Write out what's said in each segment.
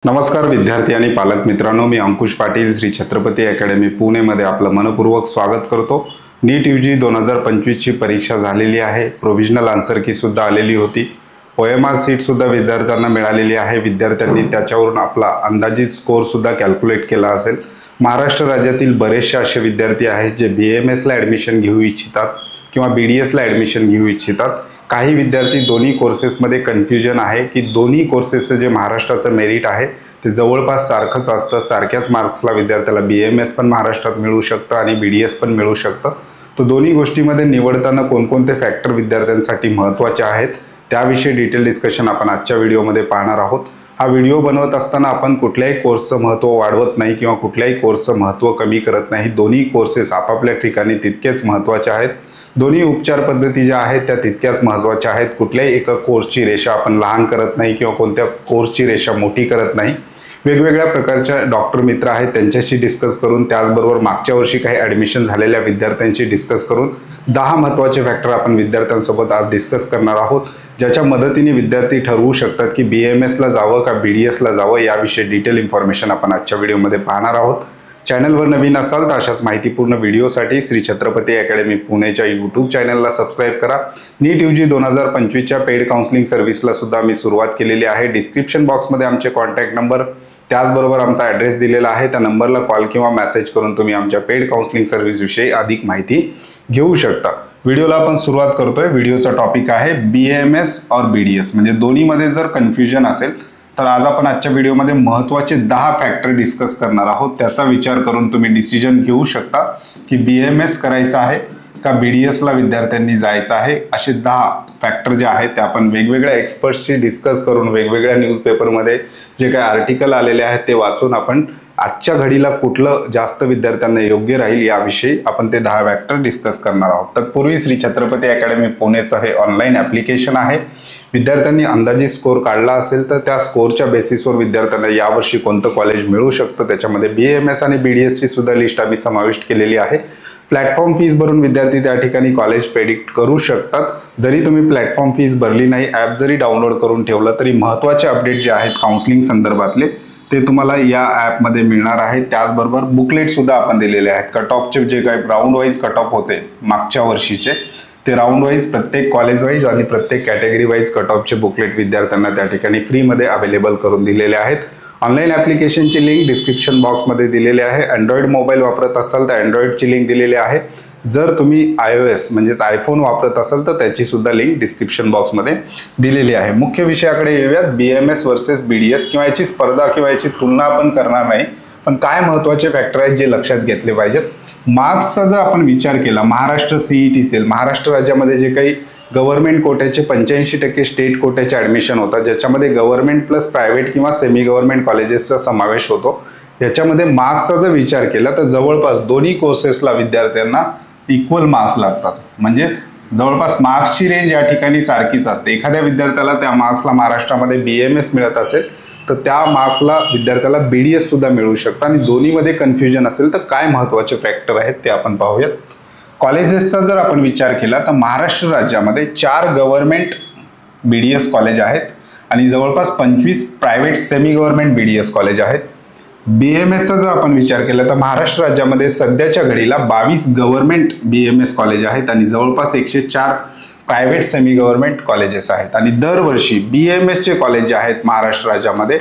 नमस्कार विद्यार्थी आणि पालक मित्रांनो, मी अंकुश पाटील श्री छत्रपती अकॅडमी पुणे मध्ये आपलं मनपूर्वक स्वागत करतो। नीट यूजी 2025 ची परीक्षा झालेली आहे। प्रोविजनल आन्सर की सुद्धा आलेली होती। OMR सीट सुद्धा विद्यार्थ्यांना मिळालेली आहे। विद्यार्थ्यांनी त्याच्यावरून आपला अंदाजित स्कोर सुद्धा कॅल्क्युलेट केला असेल। महाराष्ट्र राज्यातील बरेचसे असे विद्यार्थी आहेत जे BAMS ला ॲडमिशन घेऊ इच्छितात किंवा BDS ला ॲडमिशन घेऊ इच्छितात। काही विद्यार्थी दोन्ही कोर्सेसमध्ये कन्फ्युजन आहे की दोन्ही कोर्सेसचं जे महाराष्ट्राचं मेरिट आहे ते जवळपास सारखंच असतं। सारख्याच मार्क्सला विद्यार्थ्याला BAMS पण महाराष्ट्रात मिळू शकतं आणि BDS पण मिळू शकतं। तो दोन्ही गोष्टींमध्ये निवडताना कोणकोणते फॅक्टर विद्यार्थ्यांसाठी महत्त्वाचे आहेत त्याविषयी डिटेल डिस्कशन आपण आजच्या व्हिडिओमध्ये पाहणार आहोत। हा व्हिडिओ बनवत असताना आपण कुठल्याही कोर्सचं महत्त्व वाढवत नाही किंवा कुठल्याही कोर्सचं महत्त्व कमी करत नाही। दोन्ही कोर्सेस आपापल्या ठिकाणी तितकेच महत्त्वाचे आहेत। दोन्ही उपचार पद्धती ज्या आहेत त्या तितक्याच महत्त्वाच्या आहेत। कुठल्याही एका कोर्सची रेषा आपण लहान करत नाही किंवा कोणत्या कोर्सची रेषा मोठी करत नाही। वेगवेगळ्या प्रकारच्या डॉक्टर मित्र आहेत त्यांच्याशी डिस्कस करून, त्याचबरोबर मागच्या वर्षी काही ॲडमिशन झालेल्या विद्यार्थ्यांशी डिस्कस करून 10 महत्त्वाचे फॅक्टर आपण विद्यार्थ्यांसोबत आज डिस्कस करणार आहोत, ज्याच्या मदतीने विद्यार्थी ठरवू शकतात की BAMS ला जावं का BDS ला जावं याविषयी डिटेल इन्फॉर्मेशन आपण आजच्या व्हिडिओमध्ये पाहणार आहोत। चॅनलवर नवीन असाल तर अशाच माहितीपूर्ण व्हिडिओसाठी श्री छत्रपती अकॅडमी पुणेच्या यूट्यूब चॅनलला सबस्क्राईब करा। नीट यूजी 2025 च्या पेड काउन्सिलिंग सर्व्हिसला सुद्धा मी सुरुवात केलेली आहे। डिस्क्रिप्शन बॉक्समध्ये आमचे कॉन्टॅक्ट नंबर त्याचबरोबर आमचा ॲड्रेस दिलेला आहे। त्या नंबरला कॉल किंवा मेसेज करून तुम्ही आमच्या पेड काउन्सिलिंग सर्व्हिसविषयी अधिक माहिती घेऊ शकता। व्हिडिओला आपण सुरुवात करतोय। व्हिडिओचा टॉपिक आहे BAMS और BDS, म्हणजे दोन्हीमध्ये जर कन्फ्युजन असेल तर आज आपण आजच्या व्हिडिओमध्ये महत्त्वाचे 10 फॅक्टर डिस्कस करणार आहोत। त्याचा विचार करून तुम्ही डिसिजन घेऊ शकता की BAMS करायचं आहे का BDS ला विद्यार्थ्यांनी जायचं आहे। असे 10 फॅक्टर जे आहेत ते आपण वेगवेगळ्या एक्सपर्ट्सशी डिस्कस करून, वेगवेगळ्या न्यूजपेपरमध्ये जे काही आर्टिकल आलेले आहेत ते वाचून आपण आजच्या घडीला कुठलं जास्त विद्यार्थ्यांना योग्य राहील याविषयी आपण ते 10 फॅक्टर डिस्कस करणार आहोत। तत्पूर्वी श्री छत्रपती अकॅडमी पुणेचं हे ऑनलाईन ॲप्लिकेशन आहे। विद्यार्थ्यांनी अंदाजित स्कोर काढला असेल तर त्या स्कोरच्या बेसिसवर विद्यार्थ्यांना यावर्षी कोणतं कॉलेज मिळू शकतं त्याच्यामध्ये BAMS आणि BDS ची सुद्धा लिस्ट आम्ही समाविष्ट केलेली आहे। प्लॅटफॉर्म फीस भरून विद्यार्थी त्या ठिकाणी कॉलेज प्रेडिक्ट करू शकतात। जरी तुम्ही प्लॅटफॉर्म फीस भरली नाही, ॲप जरी डाउनलोड करून ठेवलं तरी महत्त्वाचे अपडेट जे आहेत काउन्सिलिंग संदर्भातले ते तुम्हाला या ॲपमध्ये मिळणार आहे। त्याचबरोबर बुकलेट सुद्धा आपण दिलेले आहेत। कट ऑफचे जे काही राऊंड वाईज कट ऑफ होते मागच्या वर्षीचे ते राऊंड वाईज, प्रत्येक कॉलेज वाईज आणि प्रत्येक कॅटेगरी वाईज कट ऑफचे बुकलेट विद्यार्थ्यांना त्या ठिकाणी फ्रीमध्ये अवेलेबल करून दिलेले आहेत। ऑनलाईन ॲप्लिकेशनची लिंक डिस्क्रिप्शन बॉक्समध्ये दिलेली आहे। अँड्रॉइड मोबाईल वापरत असाल तर अँड्रॉइडची लिंक दिलेली आहे। जर तुम्ही iOS म्हणजेच आयफोन वापरत असाल तर त्याची सुद्धा लिंक डिस्क्रिप्शन बॉक्समध्ये दिलेली आहे। मुख्य विषयाकडे येऊयात। BAMS वर्सेस BDS किंवा याची स्पर्धा किंवा याची तुलना आपण करणार नाही, पण काय महत्त्वाचे फॅक्टर आहेत जे लक्षात घेतले पाहिजेत। मार्क्सचा जर आपण विचार केला, महाराष्ट्र CET सेल, महाराष्ट्र राज्यामध्ये जे काही गव्हर्नमेंट कोट्याचे 85% स्टेट कोट्याचे ॲडमिशन होतात, ज्याच्यामध्ये गव्हर्नमेंट प्लस प्रायव्हेट किंवा सेमी गव्हर्नमेंट कॉलेजेसचा समावेश होतो। याच्यामध्ये मार्क्सचा जर विचार केला तर जवळपास दोन्ही कोर्सेसला विद्यार्थ्यांना इक्वल मार्क्स लागतात, म्हणजेच जवळपास मार्क्सची रेंज या ठिकाणी सारखीच असते। एखाद्या विद्यार्थ्याला त्या मार्क्सला महाराष्ट्रामध्ये BAMS मिळत असेल तर त्या मार्क्सला विद्यार्थ्याला BDS सुद्धा मिळू शकतं। आणि दोन्हीमध्ये कन्फ्युजन असेल तर काय महत्त्वाचे फॅक्टर आहेत ते आपण पाहूयात। कॉलेजेसचा जर आपण विचार केला तर महाराष्ट्र राज्यामध्ये 4 गव्हर्नमेंट BDS कॉलेज आहेत आणि जवळपास 25 private semi government BDS college आहेत। BAMSचा जर आपण विचार केला तर महाराष्ट्र राज्यामध्ये सध्याच्या घडीला 22 गव्हर्नमेंट BAMS कॉलेज आहेत आणि जवळपास 104 प्रायव्हेट सेमी गव्हर्नमेंट कॉलेजेस आहेत। आणि दरवर्षी BAMS चे कॉलेज जे आहेत महाराष्ट्र राज्यामध्ये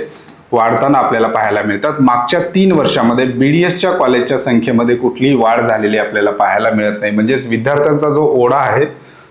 वाढताना आपल्याला पाहायला मिळतात। मागच्या 3 वर्षामध्ये BDSच्या कॉलेजच्या संख्येमध्ये कुठलीही वाढ झालेली आपल्याला पाहायला मिळत नाही, म्हणजेच विद्यार्थ्यांचा जो ओढा आहे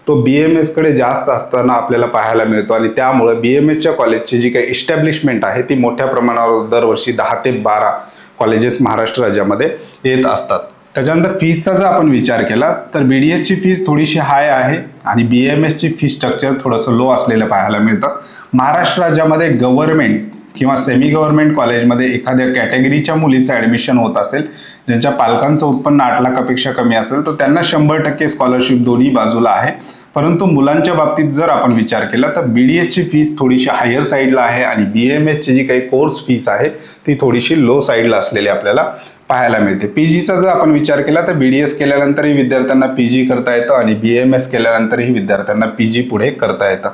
तो BAMS कडे जास्त असताना आपल्याला पाहायला मिळतो आणि त्यामुळे BAMSच्या कॉलेजची जी काही इस्टॅब्लिशमेंट आहे ती मोठ्या प्रमाणावर दरवर्षी 10 ते 12 कॉलेजेस महाराष्ट्र राज्यामध्ये येत असतात। त्याच्यानंतर फीसचा जर आपण विचार केला तर BDSची फीस थोडीशी हाय आहे आणि BAMSची फी स्ट्रक्चर थोडंसं लो असलेलं पाहायला मिळतं। महाराष्ट्र राज्यामध्ये गव्हर्नमेंट किंवा सेमी गव्हर्नमेंट कॉलेजमध्ये एखाद्या कॅटेगरीच्या मुलीचं ॲडमिशन होत असेल, ज्यांच्या पालकांचं उत्पन्न 8 लाखापेक्षा कमी असेल तर त्यांना 100% स्कॉलरशिप दोन्ही बाजूला आहे। परंतु मुलांच्या बाबतीत जर आपण विचार केला तर BDSची फीस थोडीशी हायर साईडला आहे आणि BAMSची जी काही कोर्स फीस आहे ती थोडीशी लो साईडला असलेली आपल्याला पाहायला मिळते। PGचा जर आपण विचार केला तर BDS केल्यानंतरही विद्यार्थ्यांना PG करता येतं आणि BAMS केल्यानंतरही विद्यार्थ्यांना PG पुढे करता येतं।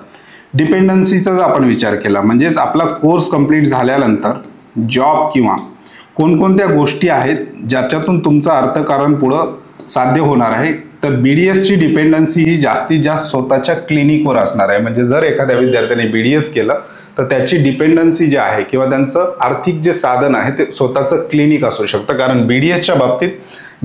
डिपेंडन्सीचा जर आपण विचार केला, म्हणजेच आपला कोर्स कंप्लीट झाल्यानंतर जॉब किंवा कोणकोणत्या गोष्टी आहेत ज्याच्यातून तुमचं अर्थकारण पुढं साध्य होणार आहे, तर BDSची डिपेंडन्सी ही जास्तीत जास्त स्वतःच्या क्लिनिकवर असणार आहे. म्हणजे जर एखाद्या विद्यार्थ्याने BDS केलं तर त्याची डिपेंडन्सी जी आहे किंवा त्यांचं आर्थिक जे साधन आहे ते स्वतःचं क्लिनिक असू शकतं. कारण BDSच्या बाबतीत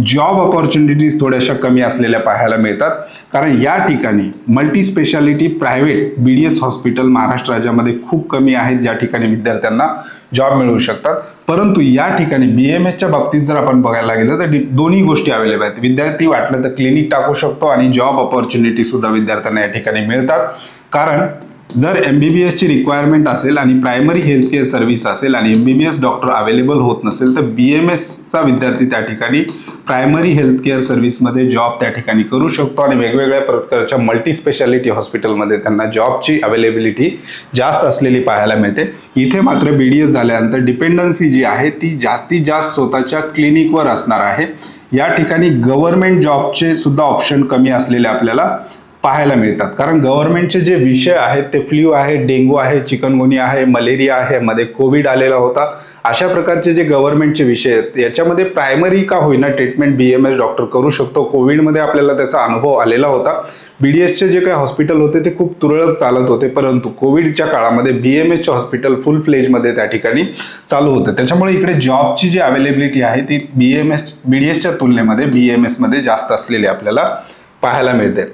जॉब ऑपॉर्च्युनिटीज थोड्याशा कमी असलेल्या पाहायला मिळतात. कारण या ठिकाणी multi speciality private BDS hospital Maharashtra राज्यामध्ये खूप कमी आहेत ज्या ठिकाणी विद्यार्थ्यांना जॉब मिळू शकतात. परंतु या ठिकाणी BMSच्या बाबतीत जर आपण बघायला गेलं तर दोन्ही गोष्टी अवेलेबल आहेत. विद्यार्थी वाटलं तर क्लिनिक टाकू शकतो आणि जॉब ऑपॉर्च्युनिटी सुद्धा विद्यार्थ्यांना या ठिकाणी मिळतात. कारण जर MBBSची रिक्वायरमेंट असेल आणि प्रायमरी हेल्थ केअर सर्व्हिस असेल आणि MBBS डॉक्टर अवेलेबल होत नसेल तर BMSचा विद्यार्थी त्या ठिकाणी प्रायमरी हेल्थ केअर सर्व्हिसमध्ये जॉब त्या ठिकाणी करू शकतो आणि वेगवेगळ्या प्रकारच्या मल्टी स्पेशालिटी हॉस्पिटलमध्ये त्यांना जॉबची अवेलेबिलिटी जास्त असलेली पाहायला मिळते. इथे मात्र BDS झाल्यानंतर डिपेंडन्सी जी आहे ती जास्तीत जास्त स्वतःच्या क्लिनिकवर असणार आहे. या ठिकाणी गव्हर्नमेंट जॉबचे सुद्धा ऑप्शन कमी असलेले आपल्याला पाहायला मिळतात. कारण गव्हर्नमेंटचे जे विषय आहेत ते फ्लू आहे, डेंग्यू आहे, चिकनगुनिया आहे, मलेरिया आहे, मध्ये कोविड आलेला होता, अशा प्रकारचे जे गव्हर्नमेंटचे विषय आहेत याच्यामध्ये प्रायमरी का होईना ट्रीटमेंट BMS डॉक्टर करू शकतो. कोविडमध्ये आपल्याला त्याचा अनुभव आलेला होता. BDSचे जे काही हॉस्पिटल होते ते खूप तुरळक चालत होते, परंतु कोविडच्या काळामध्ये BMSचे हॉस्पिटल फुल फ्लेजमध्ये त्या ठिकाणी चालू होतं. त्याच्यामुळे इकडे जॉबची जी अवेलेबिलिटी आहे ती BDSच्या तुलनेमध्ये BMSमध्ये जास्त असलेली आपल्याला पाहायला मिळते.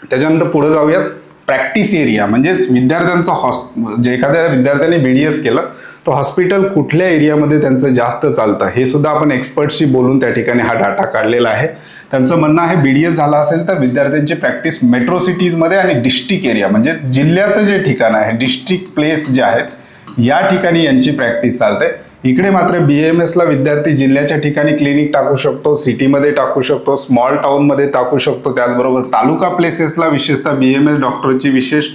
त्याच्यानंतर पुढे जाऊयात. प्रॅक्टिस एरिया म्हणजेच विद्यार्थ्यांचं जे एखाद्या विद्यार्थ्याने BDS केलं तो हॉस्पिटल कुठल्या एरियामध्ये त्यांचं जास्त चालतं हे सुद्धा आपण एक्सपर्टशी बोलून त्या ठिकाणी हा डाटा काढलेला आहे. त्यांचं म्हणणं आहे BDS झाला असेल तर विद्यार्थ्यांची प्रॅक्टिस मेट्रो सिटीजमध्ये आणि डिस्ट्रिक्ट एरिया म्हणजे जिल्ह्याचं जे ठिकाण आहे डिस्ट्रिक्ट प्लेस जे आहेत या ठिकाणी यांची प्रॅक्टिस चालते. इकडे मात्र BMSला विद्यार्थी जिल्ह्याच्या ठिकाणी क्लिनिक टाकू शकतो, सिटीमध्ये टाकू शकतो, स्मॉल टाउनमध्ये टाकू शकतो. त्याचबरोबर तालुका प्लेसेसला विशेषतः BMS डॉक्टरची विशेष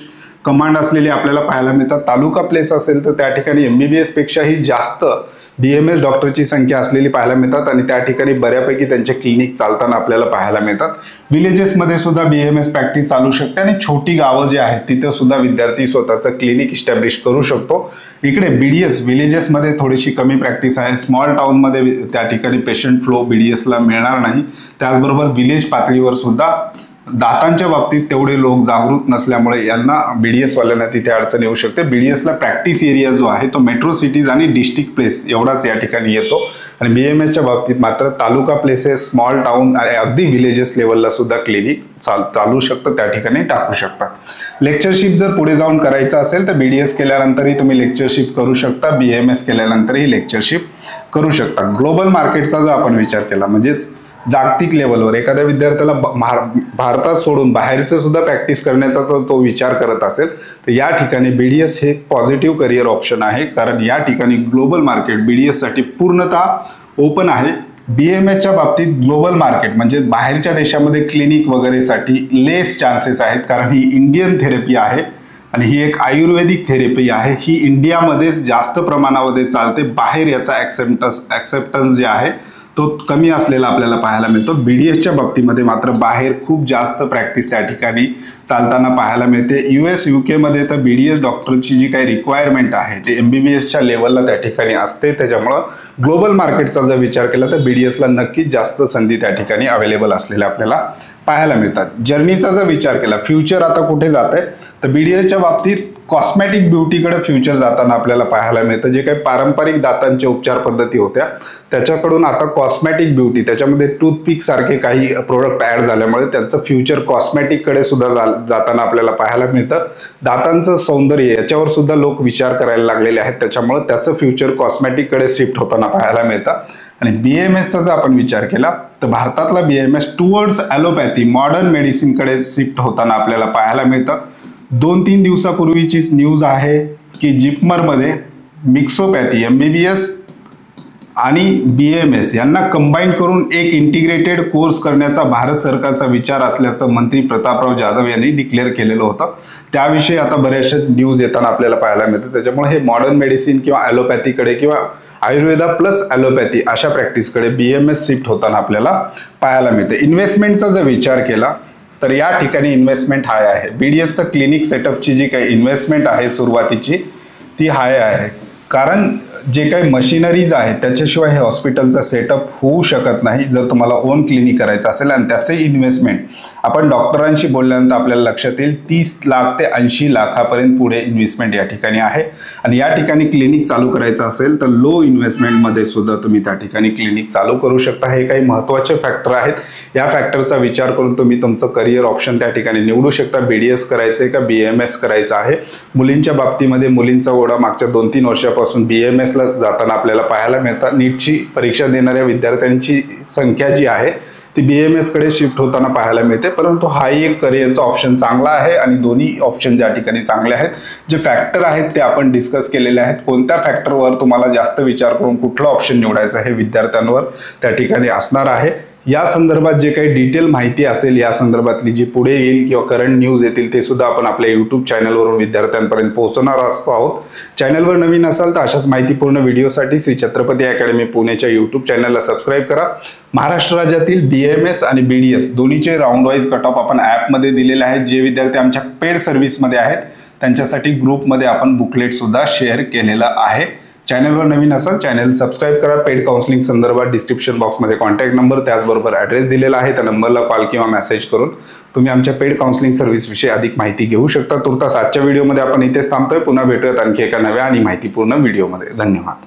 कमांड असलेली आपल्याला पाहायला मिळतात. तालुका प्लेस असेल तर त्या ठिकाणी MBBS पेक्षाही जास्त BMS डॉक्टरची संख्या असलेली पाहायला मिळतात आणि त्या ठिकाणी बऱ्यापैकी त्यांचे क्लिनिक चालताना आपल्याला पाहायला मिळतात. विलेजेसमध्ये सुद्धा BMS प्रॅक्टिस चालू शकते आणि छोटी गावं जी आहेत तिथे सुद्धा विद्यार्थी स्वतःचं क्लिनिक इस्टॅब्लिश करू शकतो. इकडे BDS विलेजेसमध्ये थोडीशी कमी प्रॅक्टिस आहे. स्मॉल टाउनमध्ये त्या ठिकाणी पेशंट फ्लो BDSला मिळणार नाही. त्याचबरोबर विलेज पातळीवर सुद्धा दातांच्या बाबतीत तेवढे लोक जागृत नसल्यामुळे यांना BDS वाल्यांना तिथे अडचण येऊ शकते. BDSला प्रॅक्टिस एरिया जो आहे तो मेट्रो सिटीज आणि डिस्ट्रिक्ट प्लेस एवढाच या ठिकाणी येतो आणि BMSच्या बाबतीत मात्र तालुका प्लेसेस, स्मॉल टाउन आणि अगदी विलेजेस लेवलला सुद्धा क्लिनिक चालू शकतं, त्या ठिकाणी टाकू शकतात. लेक्चरशिप जर पुढे जाऊन करायचं असेल तर BDS केल्यानंतरही तुम्ही लेक्चरशिप करू शकता, BMS केल्यानंतरही लेक्चरशिप करू शकता. ग्लोबल मार्केटचा जर आपण विचार केला म्हणजेच जागतिक लेवलवर एखाद्या विद्यार्थ्याला भारतात सोडून बाहेरचं सुद्धा प्रॅक्टिस करण्याचा तो विचार करत असेल तर या ठिकाणी BDS हे पॉझिटिव्ह करिअर ऑप्शन आहे. कारण या ठिकाणी ग्लोबल मार्केट BDS साठी पूर्णतः ओपन आहे. BMSच्या बाबतीत ग्लोबल मार्केट म्हणजे बाहेरच्या देशामध्ये क्लिनिक वगैरेसाठी लेस चान्सेस आहेत. कारण ही इंडियन थेरपी आहे आणि ही एक आयुर्वेदिक थेरपी आहे. ही इंडियामध्येच जास्त प्रमाणामध्ये चालते. बाहेर याचा ऍक्सेप्टन्स जे आहे तो कमी असलेला आपल्याला पाहायला मिळतो. BDSच्या बाबतीमध्ये मात्र बाहेर खूप जास्त प्रॅक्टिस त्या ठिकाणी चालताना पाहायला मिळते. US UK मध्ये तर BDS डॉक्टरची जी काही रिक्वायरमेंट आहे ते MBBSच्या लेवलला त्या ठिकाणी असते. त्याच्यामुळं ग्लोबल मार्केटचा जर विचार केला तर BDSला नक्कीच जास्त संधी त्या ठिकाणी अवेलेबल असलेल्या आपल्याला पाहायला मिळतात. जर्नीचा जर विचार केला, फ्युचर आता कुठे जात आहे तर BDSच्या बाबतीत कॉस्मेटिक ब्युटीकडे फ्युचर जाताना आपल्याला पाहायला मिळतं. जे काही पारंपरिक दातांच्या उपचार पद्धती होत्या त्याच्याकडून आता कॉस्मेटिक ब्युटी त्याच्यामध्ये टूथपिक सारखे काही प्रोडक्ट ऍड झाल्यामुळे त्यांचं फ्युचर कॉस्मेटिककडे सुद्धा जाताना आपल्याला पाहायला मिळतं. दातांचं सौंदर्य याच्यावर सुद्धा लोक विचार करायला लागलेले आहेत, त्याच्यामुळे त्याचं फ्युचर कॉस्मेटिककडे शिफ्ट होताना पाहायला मिळतं. आणि BMSचा जर आपण विचार केला तर भारतातला BMS टुवर्ड्स ॲलोपॅथी मॉडर्न मेडिसिनकडे शिफ्ट होताना आपल्याला पाहायला मिळतं. 2-3 दिवसापूर्वीचीच न्यूज आहे की जिपमरमध्ये मिक्सोपॅथी MBBS आणि BMS यांना कंबाईन करून एक इंटिग्रेटेड कोर्स करण्याचा भारत सरकारचा विचार असल्याचं मंत्री प्रतापराव जाधव यांनी डिक्लेअर केलेलं होतं. त्याविषयी आता बऱ्याचशा न्यूज येताना आपल्याला पाहायला मिळतं. त्याच्यामुळे हे मॉडर्न मेडिसिन किंवा ॲलोपॅथीकडे किंवा आयुर्वेदा प्लस ॲलोपॅथी अशा प्रॅक्टिसकडे BMS शिफ्ट होताना आपल्याला पाहायला मिळते. इन्व्हेस्टमेंटचा जर विचार केला तर या ठिकाणी इन्व्हेस्टमेंट हाय आहे. BDSचं क्लिनिक सेटअपची जी काही इन्व्हेस्टमेंट आहे सुरुवातीची ती हाय आहे. कारण जे काही मशिनरीज आहेत त्याच्याशिवाय हे हॉस्पिटलचा सेटअप होऊ शकत नाही. जर तुम्हाला ओन क्लिनिक करायचं असेल आणि त्याचे इन्व्हेस्टमेंट आपण डॉक्टरांशी बोलल्यानंतर आपल्याला लक्षात येईल 30 लाख ते 80 लाखापर्यंत पुढे इन्व्हेस्टमेंट या ठिकाणी आहे. आणि या ठिकाणी क्लिनिक चालू करायचं असेल तर लो इन्व्हेस्टमेंटमध्ये सुद्धा तुम्ही त्या ठिकाणी क्लिनिक चालू करू शकता. हे काही महत्त्वाचे फॅक्टर आहेत. या फॅक्टरचा विचार करून तुम्ही तुमचं करिअर ऑप्शन त्या ठिकाणी निवडू शकता. BDS करायचं आहे का BAMS करायचं आहे. मुलींच्या बाबतीमध्ये मुलींचा ओढा मागच्या 2-3 वर्षापासून BAMS ला जाताना आपल्याला पाहायला मिळतात. नीटची परीक्षा देणाऱ्या विद्यार्थ्यांची संख्या जी आहे ती BAMS कडे शिफ्ट होताना पाहायला मिळते. परंतु हाही एक करिअरचा ऑप्शन चांगला आहे आणि दोन्ही ऑप्शन ज्या ठिकाणी चांगले आहेत. जे फॅक्टर आहेत ते आपण डिस्कस केलेले आहेत. कोणत्या फॅक्टरवर तुम्हाला जास्त विचार करून कुठला ऑप्शन निवडायचा हे विद्यार्थ्यांवर त्या ठिकाणी असणार आहे. या संदर्भात जे काही डिटेल माहिती असेल, या संदर्भातली जी पुढे येईल किंवा करंट न्यूज येतील ते सुद्धा आपण आपल्या यूट्यूब चॅनलवरून विद्यार्थ्यांपर्यंत पोहोचवणार आहोत. चॅनलवर नवीन असाल तर अशाच माहितीपूर्ण व्हिडिओसाठी श्री छत्रपती अकॅडमी पुणेच्या यूट्यूब चॅनलला सबस्क्राईब करा. महाराष्ट्र राज्यातील BAMS आणि BDS दोन्हीचे राऊंड वाईज कट ऑफ आपण ॲपमध्ये दिलेले आहेत. जे विद्यार्थी आमच्या पेड सर्व्हिसमध्ये आहेत त्यांच्यासाठी ग्रुपमध्ये आपण बुकलेट सुद्धा शेअर केलेलं आहे. चॅनलवर नवीन असाल चॅनल सबस्क्राईब करा. पेड काउन्सिलिंग संदर्भात डिस्क्रिप्शन बॉक्समध्ये कॉन्टॅक्ट नंबर त्याचबरोबर ॲड्रेस दिलेला आहे. त्या नंबरला कॉल किंवा मेसेज करून तुम्ही आमच्या पेड काउन्सिलिंग सर्व्हिसविषयी अधिक माहिती घेऊ शकता. तुर्तास आजच्या व्हिडिओमध्ये आपण इथेच थांबतोय. पुन्हा भेटूयात आणखी एका नव्या आणि माहितीपूर्ण व्हिडिओमध्ये. धन्यवाद.